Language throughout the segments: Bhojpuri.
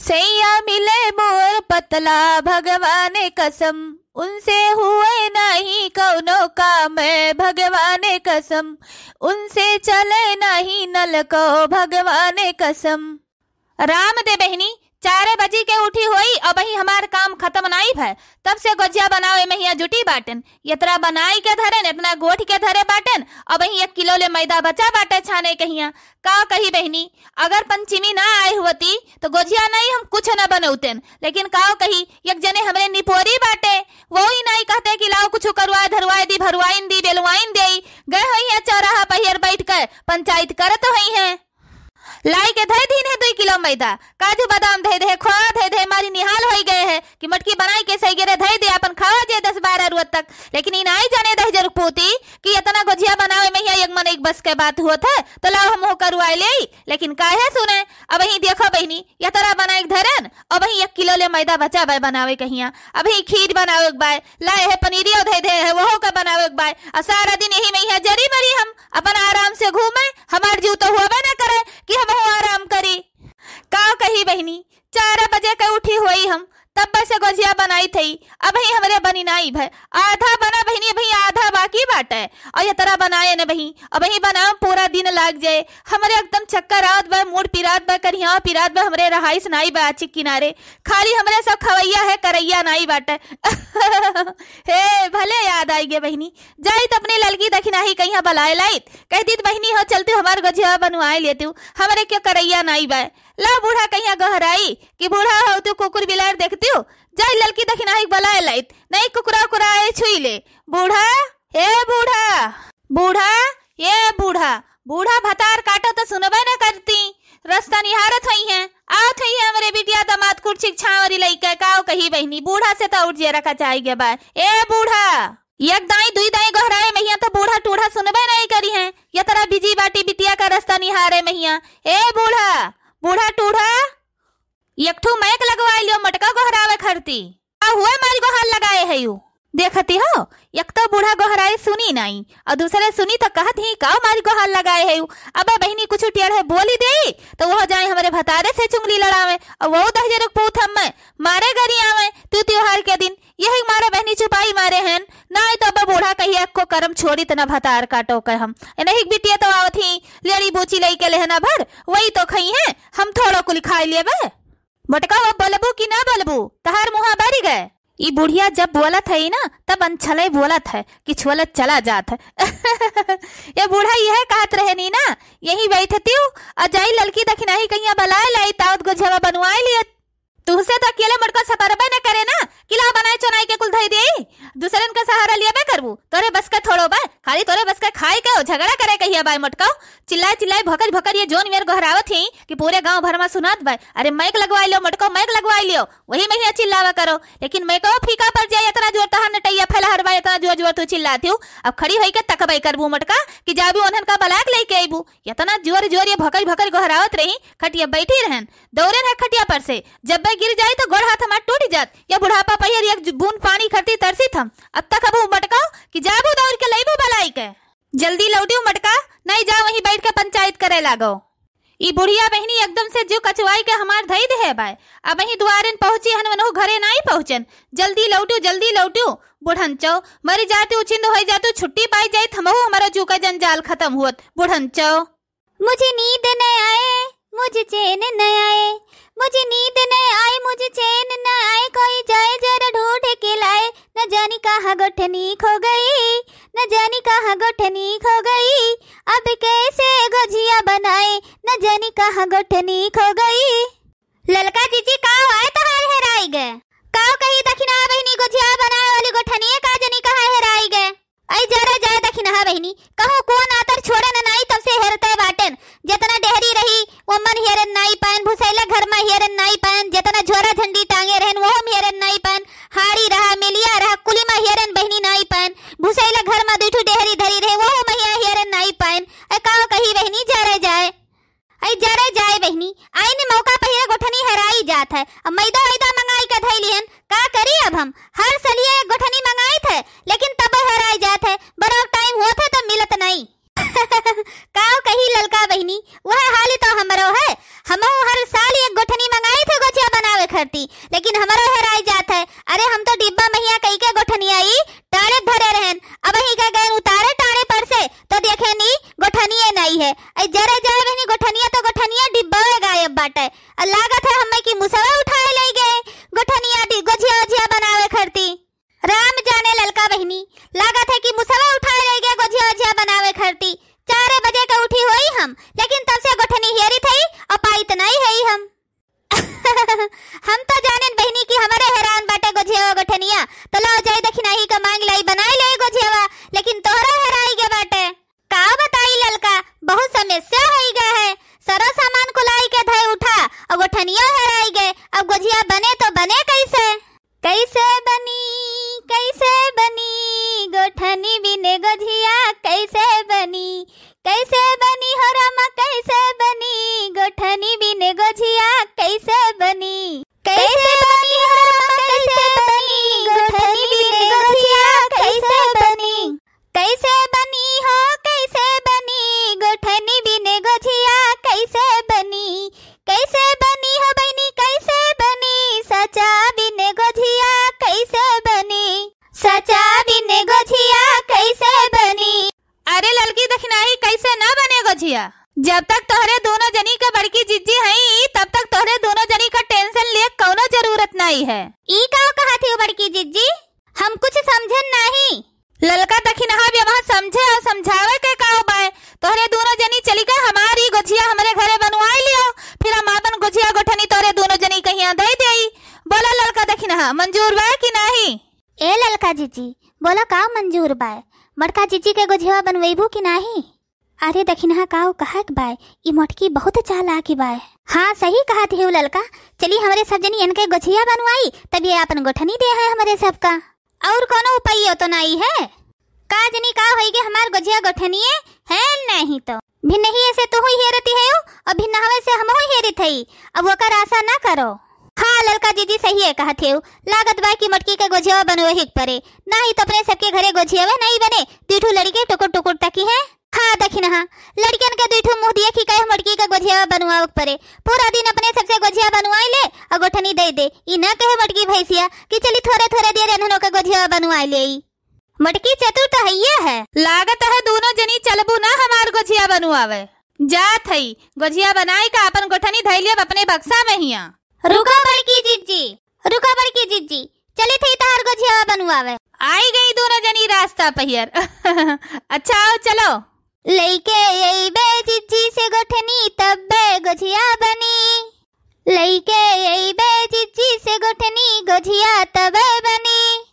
सैया मिले मोर पतला भगवान कसम, उनसे हुए नहीं कौनो काम भगवान कसम, उनसे चले नहीं नल को भगवान कसम। राम दे बहनी 4 बजे के उठी हुई और वही हमार काम खत्म नहीं भय, तब से गोजिया बनावे में यहाँ जुटी बाटन, इतना बनाई के धरे इतना गोठ के धरे बाटन और वही 1 किलो ले मैदा बचा बाटे छाने कहिया। का कही बहनी, अगर पंचमी ना आई होती तो गोजिया नहीं हम कुछ न बनौतेन, लेकिन का कही एक जने हमरे निपोरी बाटे, वो ही नहीं कहते कि लाओ कुछ करवाए धरवाए दी भरवाइन दी बेलवाइन दे, गए हुई है चौराहा पहियर बैठ कर पंचायत करत हुई है। लाई के धे दीन है 2 किलो मैदा, काजू बादाम धे दे, खोआ धे दे, मारी निहाल हो गए है कि मटकी बनाई के सही गिरे धे दे अपन खावा जे 10-12 रोज तक, लेकिन इन आई जाने दे जरूर पोती कि इतना गोजिया बनावे में ही एक मन एक बस के बात हुआ था तो लाओ हम करवाए ले, लेकिन काहे सुने। अब ही देखो बहनी ये तरह बनाए धरन और वही 1 किलो ले मैदा बचा बाय बनावे कहिया, अभी खीर बनावे बाय लाए है पनीरियो धे दे है वो का बनावे बाय, और सारा दिन यही में यहाँ जरी मरी हम अपन आराम से घूमे, हमार जीव तो हुआ ना करे कि हम आराम करी। का कही बहनी 4 बजे के उठी हुई हम, तब से गोजिया बनाई थी, अब ही हमरे बनी नहीं भाई, आधा बना बहनी अभी आधा बाकी बाटे, और ये तरह बनाए न बही अब ही बनाओ पूरा दिन लाग जाए, हमरे एकदम चक्कर आवत बा, मूड पिरात बा, करिया पिरात बा, हमरे रहाइश नहीं बा आचिक किनारे, खाली हमरे सब खवैया है करैया नहीं बाटे। हे भले याद आई गे बहनी, जाइत अपनी ललकी दखिनाही कहीं बलाए लाइत, कह दी बहनी हो चलती हमार गोजिया बनवाए लेती हूँ, हमरे क्यों करैया नहीं बा। ला बूढ़ा कहीं गहराई कि बूढ़ा हो तू कुकुर बिलार देखती हो, जाई ललकी दखिनाही बलाए लाइत, नहीं कुकुरा कुराए छुई ले। बूढ़ा हे बूढ़ा, बूढ़ा ये बूढ़ा, बूढ़ा भतार काटो तो सुनबे न करती, रास्ता निहारत हुई है, आवत हुई है हमरे बिटिया दामाद कुर्सी छावरी लइका, काओ कही बहनी बूढ़ा से तो उठ जे रखा चाहिए बा। ए बूढ़ा एक दाई दुई दाई गहराए मैया तो बूढ़ा टूढ़ा सुनबे नहीं करी है, ये तरह बिजी बाटी बिटिया का रास्ता निहारे मैया। ए बूढ़ा बूढ़ा टूढ़ा एक ठू मैक लगवाए लियो मटका गोहरावे खरती, आ हुए मारी गोहाल लगाए है यू देखती हो, एक तो बूढ़ा गोहराए सुनी नहीं और दूसरे सुनी तो कहत ही काओ मारी गोहाल लगाए है यू। अब बहनी कुछ टेढ़े बोली दे तो वो जाए हमारे भतारे से चुंगली लड़ावे और वो 10 रुपये पूथ हम मारे गरी आवे तू त्योहार के दिन, यही मारे बहनी छुपाई मारे हैं ना, तो अब बूढ़ा कही को कर्म छोड़ी तना भतार काटो कह हम नहीं बिटिया तो आवत ही लेड़ी बूची लई के लेहना भर वही तो खई है, हम थोड़ा कुल खाई लेबे। मटका वो बोलबू कि ना बोलबू तहार मुहा बारी गए। ये बुढ़िया जब बोलत है ना तब अनछले बोलत है कि छोलत चला जात है। ये बूढ़ा यह कहत रहे नी ना, यही बैठती हूँ अजाई ललकी दखिनाही कहीं बलाए लाई तावत गोझवा बनवाए लिए, तुझसे तो अकेले मटका सपरबे न करे ना, किला बनाए चुनाई के कुल धई दे, दूसरन का सहारा लिया करबू, तोरे बस का थोड़ो बा, खाली तोरे बस का खाए के झगड़ा करे कहिया बाय मटका, चिल्लाए चिल्लाए भकर भकर ये जोन मेर गहरावत ही कि पूरे गांव भर में सुनात बाय, अरे मैक लगवाई लियो मटको मैक लगवाई लियो, वही में ही चिल्लावा करो, लेकिन मैको फीका पड़ जाए इतना जोर तहां नटैया फैला हरबा इतना जोर जोर तू चिल्लाती हूँ, अब खड़ी होई के तकबई करबू मटका कि जाबू उन्हन का बलाक लेके आईबू, इतना जोर जोर ये भकर भकर गहरावत रही, खटिया बैठी रहन दौड़े है खटिया पर से, जब गिर जाए तो गोड़ हाथ हमार टूट जात, या बुढ़ापा पहियर एक बूंद पानी खरती तरसी थम, अब तक अब मटका कि जाबू दौड़ के लईबू बलाई के, जल्दी लौटियो मटका नहीं जा वहीं बैठ के पंचायत करे लागो। ई बुढ़िया बहनी एकदम से जो कचवाई के हमार धई दे बाय, अब वहीं द्वारन पहुंची हन वनो घरे नहीं पहुंचन, जल्दी लौटू बुढ़न चौ मरी जाती उछिंद हो जातू छुट्टी पाई जाए थमहु हमारा जूका जंजाल खत्म हुत। बुढ़न चौ मुझे नींद न आए मुझे चैन न आए, मुझे नींद न आए मुझे चैन न आए, कोई जाए जरा ढूंढ के लाए, न जानी कहाँ गोठनी खो गई, न जानी कहाँ गोठनी खो गई, अब कैसे गोजिया बनाए, न जानी कहाँ गोठनी खो गई। ललका जीजी काव आए तो हेराई गए, काव कही दखिना बहनी गोजिया बनाए वाली गोठनी का जनी कहाँ हेराई गए, आई जरा जाए दखिना बहनी कहो कौन आतर छोड़े न नाई तब से हेरते बाटन, जितना डेहरी रही वो मन हेरन नाई पान, भुसैला घर में हेरन नाई पान, जितना झोरा झंडी टांगे रहन वो हम हेरन नाई पान, हाड़ी रहा मेलिया रहा कुली में हेरन बहनी नाई पान, भुसैला घर में दूठू डेहरी धरी रहे वो महिया हेरन नाई पान, काव कही बहनी जरा जाए, आई जरा जाए बहनी आई ने मौका पहिरे गोठनी हराई जात है, अब मैदा वैदा मंगाई का धई लिहन का करी, अब हम हर सलिए गोठनी मंगाई थे लेकिन तब हराई जात है, बड़ा टाइम हुआ था तब मिलत नहीं। काव कही ललका बहनी वह हाल तो हमरो है, हमहु हर साल एक गोठनी मंगाई थे गोचिया बना खरती, लेकिन हमारा हेराई जात है। अरे हम तो डिब्बा महिया कई के गोठनिया ई टाड़े धरे रहन, अब ही का गए उतारे टाड़े पर से तो देखे नी गोठनिया नहीं है। ऐ जरे जाए बहनी गोठनिया तो गोठनिया डिब्बा में गायब बाटे। लागत है हमें की मुसवा उठाए ले गए गोठनिया गोझिया ओझिया बनावे खरती। राम जाने ललका बहनी, लागत है कि मुसवा उठाए ले गए गोझिया ओझिया बनावे खरती। 4 बजे का उठी हुई हम, लेकिन तब से गोठनी हेरी थई और पाई नहीं है हम। हम तो जाने बहनी की हमारे हैरान बाटे गोझिया गोठनिया, तो लो जाई दखिना ही का मांग लाई बनाई ले गोझिया, लेकिन तोहरा हेराई गे बाटे। का बताई ललका, बहुत समस्या होई गए है। सारा सामान को लाई के धय उठा और गोठनिया हेराई गए। अब गोझिया बने तो बने कैसे? कैसे बनी गोठनी बिने गोझिया कैसे बनी हो रामा कैसे बनी गोठनी बिने गोझिया कैसे बनी हो रामा कैसे बनी गोठनी बिने गोझिया कैसे बनी हो कैसे बनी गोठनी बिने गोझिया कैसे बनी हो बहनी कैसे बनी सचा बिने गोझिया कैसे बनी। अरे ललकी दखनाही कैसे ना बने गोझिया? जब तक तोहरे दोनों जनी का बड़की जिज्जी हई तब तक तोहरे दोनों जनी का टेंशन ले कौनो जरूरत नहीं है। ई का कहा थी बड़की जिज्जी, हम कुछ समझन नहीं। ललका दखिनहा भी वहाँ समझे और समझावे के का बाय। तोहरे दोनों जनी चली गए हमारी गोझिया हमारे घरे बनवाई लियो, फिर हम अपन गोझिया गोठनी तोहरे दोनों जनी कहीं दे देई। बोला ललका दखिनहा मंजूर बा कि नहीं? ए ललका जीजी बोला का मंजूर बाय, बड़का जीजी के गोझिया बनवेबू कि नहीं? अरे दखिनहा काऊ कहक बाय, ई मोटकी बहुत चालाकी बाय। हाँ सही कहा थी ललका, चली हमारे सब जनी इनके गोझिया बनवाई तब ये अपन गोठनी दे है हमारे सबका। और कोनो उपाय तो नहीं है का जनी का होइगे हमार गोझिया गोठनिए है नहीं तो भी नहीं ऐसे तो हुई हेरती है और भी नहवे से हम हुई हेरी थई। अब वकर आशा ना करो। हाँ ललका जीजी सही है कहा थे, लागत बा की मटकी के गोझिया बनवे हिक परे, नहीं तो अपने सबके घरे गोझिया नहीं बने। दूठू लड़के टुकुर टुकुर तकी है। हाँ दखिनहा लड़कियन के दूठू मुंह दिए कि कहे मटकी का गोझिया बनवाव परे, पूरा दिन अपने सबसे गोझिया बनवाई ले और गोठनी दे दे। ई ना कहे मटकी भैंसिया कि चली थोड़े थोड़े देर एनहनो का गोझिया बनवाई ले। मटकी चतुर तो है। लागत है दोनों जनी चलबू ना हमार गोझिया बनवावे। जात हई गोझिया बनाई का अपन गोठनी धैलिया अपने बक्सा में हिया। रुका बड़की जिज्जी चली थी तार गोझिया बनवावे। आई गई दोनों जनी रास्ता पहियर। अच्छा आओ चलो। लइके यही बे जिज्जी से गोठनी तब बे गोझिया बनी, लइके यही बे जिज्जी से गोठनी गोझिया तब बनी।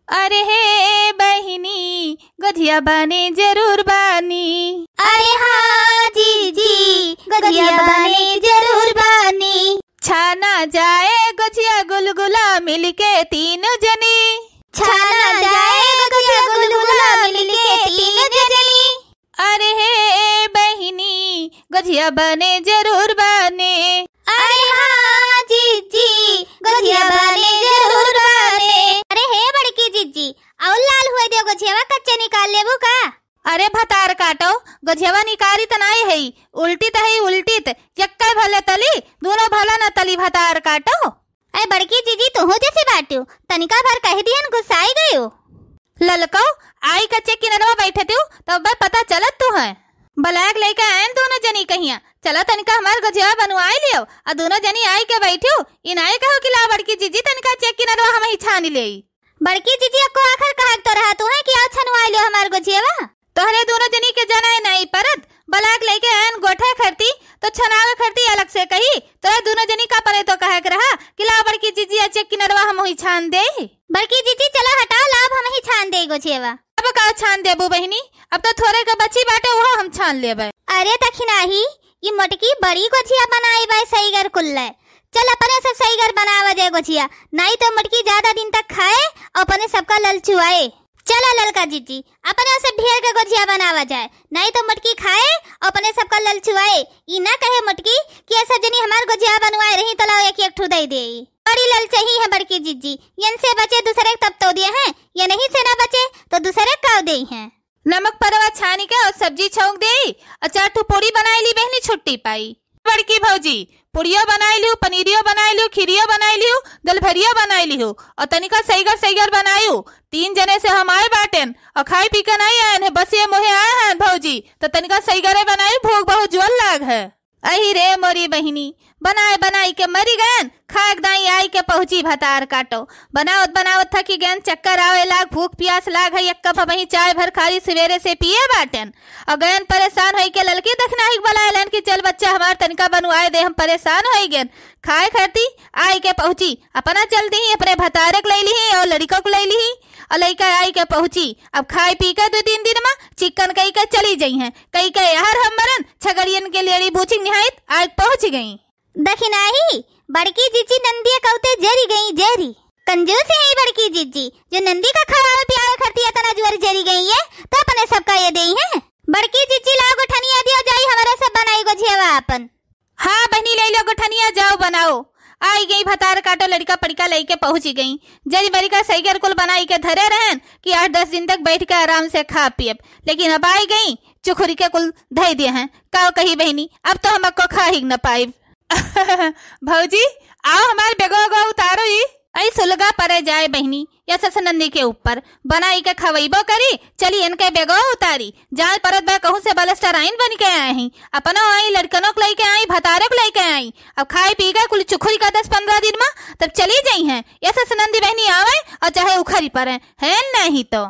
अरे हे बहिनी गोझिया बने जरूर बानी। अरे हाँ जीजी गोझिया बने जरूर बानी। छाना जाए गोझिया गुलगुला मिलके तीन जनी, छाना जाए गोझिया गुलगुला मिलके तीन जनी। अरे हे बहिनी गोझिया बने जरूर बने। अरे हाँ जीजी गोझिया बने जरूर बने। अरे हे बड़की जिज्जी और लाल हुए दे गोझिया कच्चे निकाल लेबू का? अरे भतार काटो गोझिया निकारी त नहीं है, उल्टी त है उल्टीत यक्का भले तली दोनों भला न तली भतार काटो। अरे बड़की जीजी तू हो जैसे बाटू तनिका भर कह दियन गुस्साई गयो। ललको आई कच्चे किनरवा बैठे तू तब पता चलत तू है। ब्लैक लेके आए दोनों जनी कहिया, चलो तनिका हमार गोझिया बनवाई लियो। और दोनों जनी आई के बैठू इन आई कहो कि ला बड़की जीजी तनिका चेक किनरवा हम ही छानी ले। बड़की जीजी को आखिर कहा तो रहा तू है कि आ छनवाई लियो हमार गोझिया। तोहरे दोनों जनी के जनाए नहीं परत, ब्लैक लेके आन गोठा खरती तो छनावे खरती अलग से कही। तो दोनों जनी का परे तो कहे रहा कि ला बड़की जीजी चेक किनरवा हम ही छान दे। बड़की जीजी चला हटाओ लाभ हम ही छान दे गोझिया। अब का छान देबू बहनी, अब तो थोड़े का बची बाटे वो हम छान लेबे। अरे दखिनाही ये मटकी बड़ी गोझिया बनाई बाय सही घर कुल्ले, चल अपने सब सही घर बनावा जाए गोझिया, नहीं तो मटकी ज्यादा दिन तक खाए और अपने सबका ललचुआए। चलो ललका जीजी अपने से ढेर के गोझिया बनावा जाए, नहीं तो मटकी खाए और अपने सबका ललचुआए। ई ना कहे मटकी कि ये सब जनी हमार गोझिया बनवाए रही तो लाओ एक एक ठू दे दे। बड़ी ललचही है बड़की जीजी, यन से बचे दूसरे तब तो दिए हैं, ये नहीं से ना बचे तो दूसरे काव दे हैं। नमक परवा छानी के और सब्जी छौंक दे और 4 ठो पूरी बनाई ली बहनी छुट्टी पाई। बड़की भौजी पुड़ियो बनाई लियो, पनीरियो बनाई लियो, खीरियो बनाई लियो, दल भरियो बनाई लियो और तनिका सईगर बनायू। 3 जने से हम आए बाटेन और खाई पी कर नहीं आए हैं, बस ये मोहे आए हैं भौजी, तो तनिका सईगरे बनाई, भूख बहुत जोर लाग है। अही रे मोरी बहिनी, बनाई के मरी गयन, खाक दाई आई के पहुंची भतार काटो। बनावत थकी गयन, चक्कर आवे लाग, भूख प्यास लाग है, एक कप वही चाय भर खाली सवेरे से पिए बाटेन और गयन परेशान होई के ललकी देखना ही बुलाएलन कि चल बच्चा हमार तनिका बनवाए दे, हम परेशान होई गयन। खाए खरती आई के पहुंची, अपना चलती ही अपने भतारक ले ली और लड़का को ले ली और लड़का आई के पहुंची। अब खाई पी कर 2-3 दिन में चिकन कई के चली गई हैं, कई के यार हम मरन छगड़ियन के लेड़ी बूची निहायत आज पहुंच गई। दखिनाही बड़की जीजी नंदी कौते जरी गई, जरी कंजूस है बड़की जीजी, जो नंदी का खवावे पियावे खरती है तना जुआरी जरी गई है, तो अपने सबका ये देई है। बड़की जीजी लाओ गोठनिया दियो जाई, हमारा सब बनाई गो झेवा अपन। हाँ बहनी ले लो गोठनिया, जाओ बनाओ। आई गई भतार काटो, लड़का पड़का लेके पहुंची गई। जरी बरी का सईगर कुल बनाई के धरे रहन कि 8-10 दिन तक बैठ के आराम से खा पिए, लेकिन अब आई गई चुखुरी के कुल धई दिए हैं। का कही बहनी, अब तो हमको खा ही न पाई। भौजी आओ हमारे बेगो उतारो ही, आई सुलगा परे जाए बहनी या ससनंदी के ऊपर बनाई के खवैबो करी, चली इनके बेगो उतारी जाए परत बे कहूं से बलस्टर आइन बन के आए हैं, अपनो आई लड़कनों को लेके आई, भतारे को लेके आई। अब खाई पी गए कुल चुखुरी का 10-15 दिन में तब चली जाई हैं, या ससनंदी बहनी आवे और चाहे उखरी परे है नहीं तो